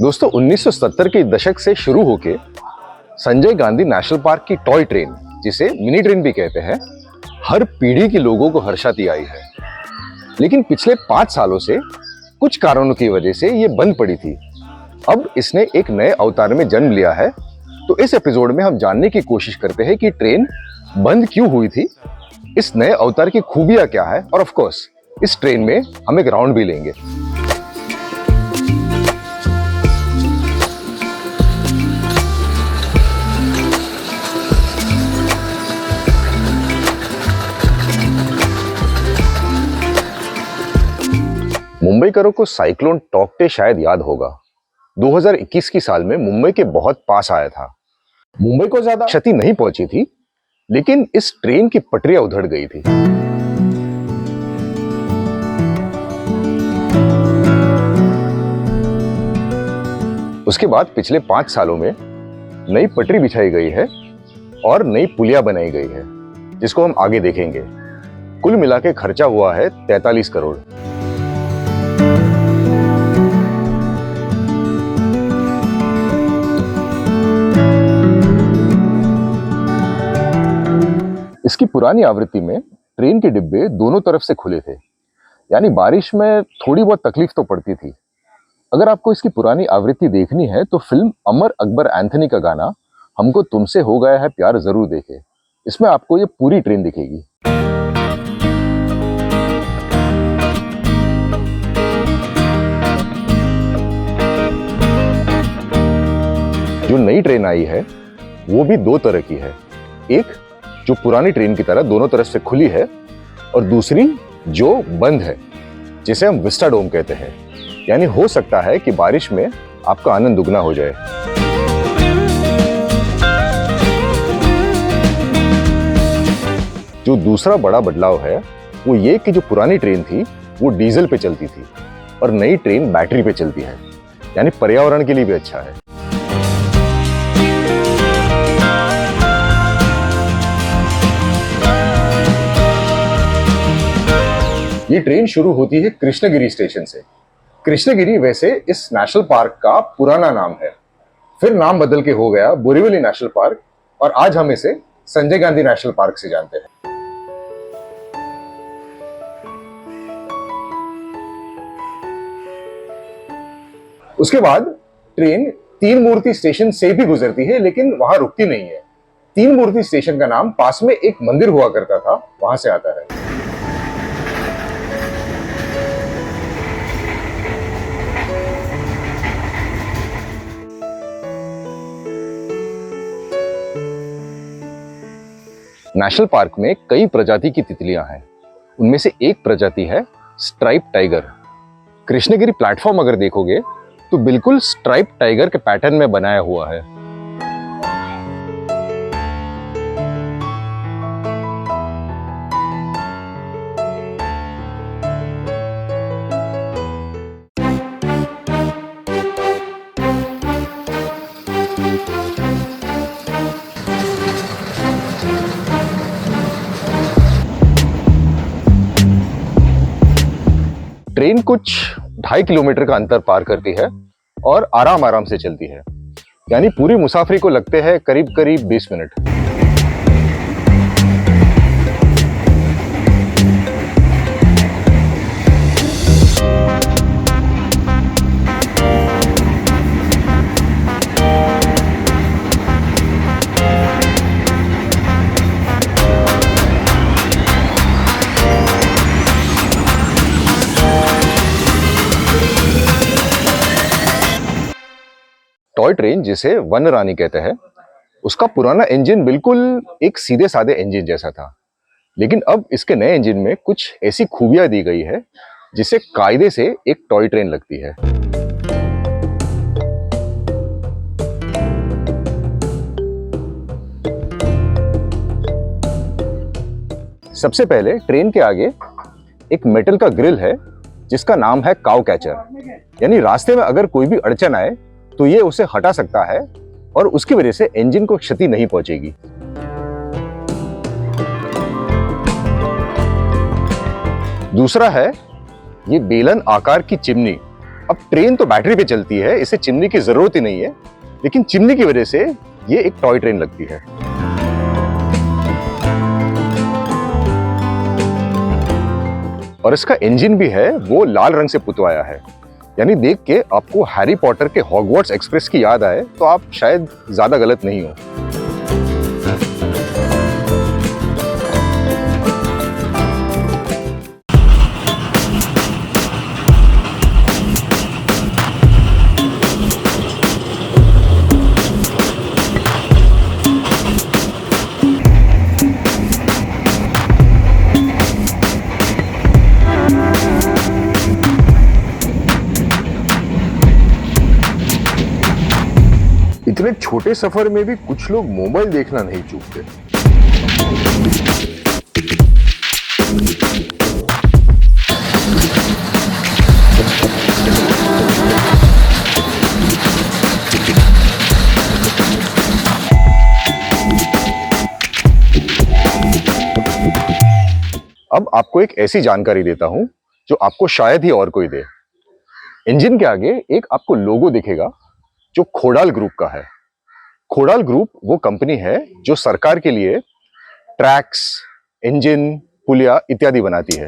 दोस्तों 1970 के दशक से शुरू होके संजय गांधी नेशनल पार्क की टॉय ट्रेन, जिसे मिनी ट्रेन भी कहते हैं, हर पीढ़ी के लोगों को हर्षाती आई है। लेकिन पिछले 5 सालों से कुछ कारणों की वजह से ये बंद पड़ी थी। अब इसने एक नए अवतार में जन्म लिया है। तो इस एपिसोड में हम जानने की कोशिश करते हैं कि ट्रेन बंद क्यों हुई थी, इस नए अवतार की खूबियां क्या है, और ऑफ कोर्स इस ट्रेन में हम एक राउंड भी लेंगे। मुंबईकरों को साइक्लोन टॉकटे शायद याद होगा। 2021 की साल में मुंबई के बहुत पास आया था। मुंबई को ज्यादा क्षति नहीं पहुंची थी, लेकिन इस ट्रेन की पटरियां उधड़ गई थी। उसके बाद पिछले 5 सालों में नई पटरी बिछाई गई है और नई पुलिया बनाई गई है, जिसको हम आगे देखेंगे। कुल मिला के खर्चा हुआ है 43 करोड़। इसकी पुरानी आवृत्ति में ट्रेन के डिब्बे दोनों तरफ से खुले थे, यानी बारिश में थोड़ी बहुत तकलीफ तो पड़ती थी। अगर आपको इसकी पुरानी आवृत्ति देखनी है तो फिल्म अमर अकबर एंथनी का गाना हमको तुमसे हो गया है प्यार जरूर देखें। इसमें आपको ये पूरी ट्रेन दिखेगी। जो नई ट्रेन आई है वो भी 2 तरह की है। एक जो पुरानी ट्रेन की तरह दोनों तरफ से खुली है, और दूसरी जो बंद है, जिसे हम विस्टा डोम कहते हैं। यानी हो सकता है कि बारिश में आपका आनंद दुगना हो जाए। जो दूसरा बड़ा बदलाव है वो ये कि जो पुरानी ट्रेन थी वो डीजल पे चलती थी और नई ट्रेन बैटरी पे चलती है, यानी पर्यावरण के लिए भी अच्छा है। ये ट्रेन शुरू होती है कृष्णगिरी स्टेशन से। कृष्णगिरी वैसे इस नेशनल पार्क का पुराना नाम है, फिर नाम बदल के हो गया बोरीवली नेशनल पार्क, और आज हम इसे संजय गांधी नेशनल पार्क से जानते हैं। उसके बाद ट्रेन तीन मूर्ति स्टेशन से भी गुजरती है, लेकिन वहां रुकती नहीं है। तीन मूर्ति स्टेशन का नाम पास में एक मंदिर हुआ करता था, वहां से आता है। नेशनल पार्क में कई प्रजाति की तितलियां हैं। उनमें से एक प्रजाति है स्ट्राइप टाइगर। कृष्णगिरी प्लेटफॉर्म अगर देखोगे तो बिल्कुल स्ट्राइप टाइगर के पैटर्न में बनाया हुआ है। ट्रेन कुछ 2.5 किलोमीटर का अंतर पार करती है और आराम आराम से चलती है, यानी पूरी मुसाफरी को लगते हैं करीब 20 मिनट। टॉय ट्रेन, जिसे वन रानी कहते हैं, उसका पुराना इंजन बिल्कुल एक सीधे साधे इंजन जैसा था, लेकिन अब इसके नए इंजन में कुछ ऐसी खूबियां दी गई है जिसे कायदे से एक टॉय ट्रेन लगती है। सबसे पहले ट्रेन के आगे एक मेटल का ग्रिल है जिसका नाम है काउ कैचर, यानी रास्ते में अगर कोई भी अड़चन आए तो ये उसे हटा सकता है और उसकी वजह से इंजन को क्षति नहीं पहुंचेगी। दूसरा है ये बेलन आकार की चिमनी। अब ट्रेन तो बैटरी पे चलती है, इसे चिमनी की जरूरत ही नहीं है, लेकिन चिमनी की वजह से ये एक टॉय ट्रेन लगती है। और इसका इंजन भी है वो लाल रंग से पुतवाया है, यानी देख के आपको हैरी पॉटर के हॉगवर्ट्स एक्सप्रेस की याद आए तो आप शायद ज्यादा गलत नहीं हो। इतने छोटे सफर में भी कुछ लोग मोबाइल देखना नहीं चूकते। अब आपको एक ऐसी जानकारी देता हूं जो आपको शायद ही और कोई दे। इंजन के आगे एक आपको लोगो दिखेगा जो खोडाल ग्रुप का है। खोडाल ग्रुप वो कंपनी है जो सरकार के लिए ट्रैक्स, इंजन, पुलिया इत्यादि बनाती है।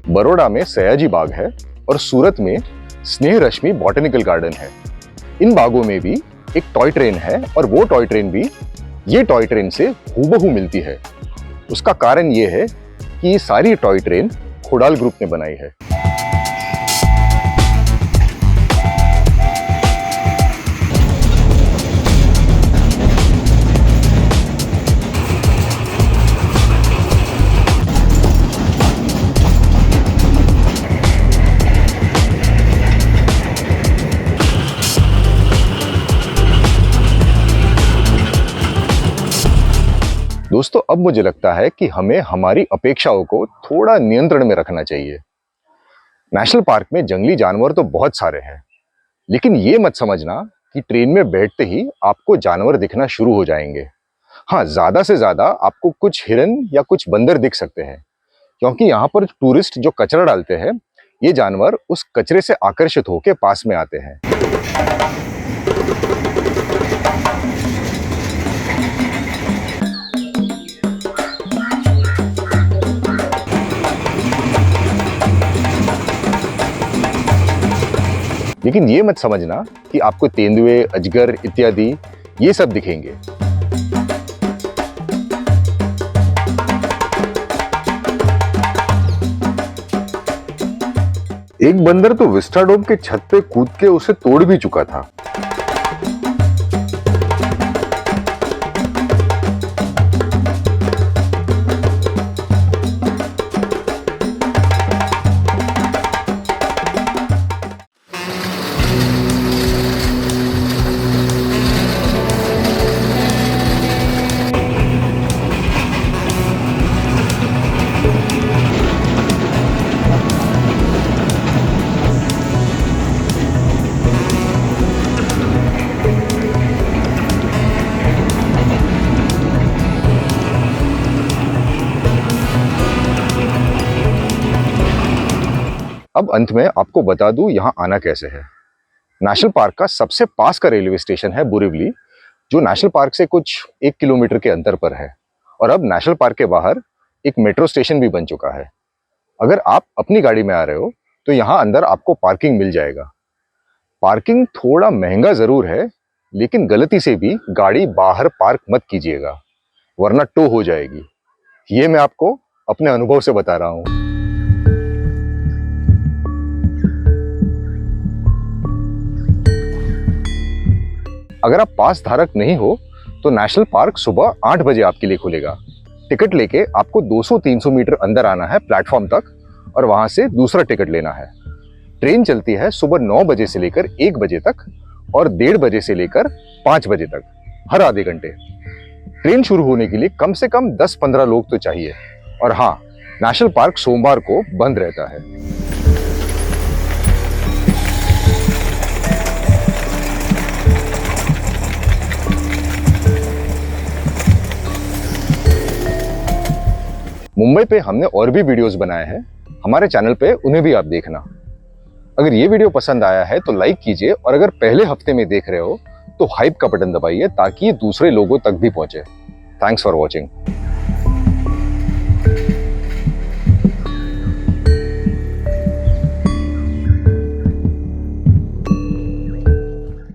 बड़ौदा में सयाजी बाग है और सूरत में स्नेह रश्मि बॉटेनिकल गार्डन है। इन बागों में भी एक टॉय ट्रेन है और वो टॉय ट्रेन भी ये टॉय ट्रेन से हूबहू मिलती है। उसका कारण ये है कि ये सारी टॉय ट्रेन खोडाल ग्रुप ने बनाई है। दोस्तों, अब मुझे लगता है कि हमें हमारी अपेक्षाओं को थोड़ा नियंत्रण में रखना चाहिए। नेशनल पार्क में जंगली जानवर तो बहुत सारे हैं, लेकिन ये मत समझना कि ट्रेन में बैठते ही आपको जानवर दिखना शुरू हो जाएंगे। हाँ, ज्यादा से ज्यादा आपको कुछ हिरन या कुछ बंदर दिख सकते हैं, क्योंकि यहाँ पर टूरिस्ट जो कचरा डालते हैं, ये जानवर उस कचरे से आकर्षित होकर पास में आते हैं। लेकिन ये मत समझना कि आपको तेंदुए, अजगर इत्यादि ये सब दिखेंगे। एक बंदर तो विस्टाडोम के छत पे कूद के उसे तोड़ भी चुका था। अब अंत में आपको बता दूं यहाँ आना कैसे है। नेशनल पार्क का सबसे पास का रेलवे स्टेशन है बोरिवली, जो नेशनल पार्क से कुछ 1 किलोमीटर के अंतर पर है। और अब नेशनल पार्क के बाहर एक मेट्रो स्टेशन भी बन चुका है। अगर आप अपनी गाड़ी में आ रहे हो तो यहाँ अंदर आपको पार्किंग मिल जाएगा। पार्किंग थोड़ा महंगा जरूर है, लेकिन गलती से भी गाड़ी बाहर पार्क मत कीजिएगा, वरना टो हो जाएगी। ये मैं आपको अपने अनुभव से बता रहा हूँ। अगर आप पास धारक नहीं हो तो नेशनल पार्क सुबह 8 बजे आपके लिए खुलेगा। टिकट लेके आपको 200-300 मीटर अंदर आना है प्लेटफॉर्म तक, और वहां से दूसरा टिकट लेना है। ट्रेन चलती है सुबह 9 बजे से लेकर 1 बजे तक और 1:30 बजे से लेकर 5 बजे तक, हर आधे घंटे। ट्रेन शुरू होने के लिए कम से कम 10-15 लोग तो चाहिए। और हाँ, नेशनल पार्क सोमवार को बंद रहता है। मुंबई पे हमने और भी वीडियोस बनाए हैं, हमारे चैनल पे उन्हें भी आप देखना। अगर ये वीडियो पसंद आया है तो लाइक कीजिए, और अगर पहले हफ्ते में देख रहे हो तो हाइप का बटन दबाइए ताकि ये दूसरे लोगों तक भी पहुंचे। Thanks for watching.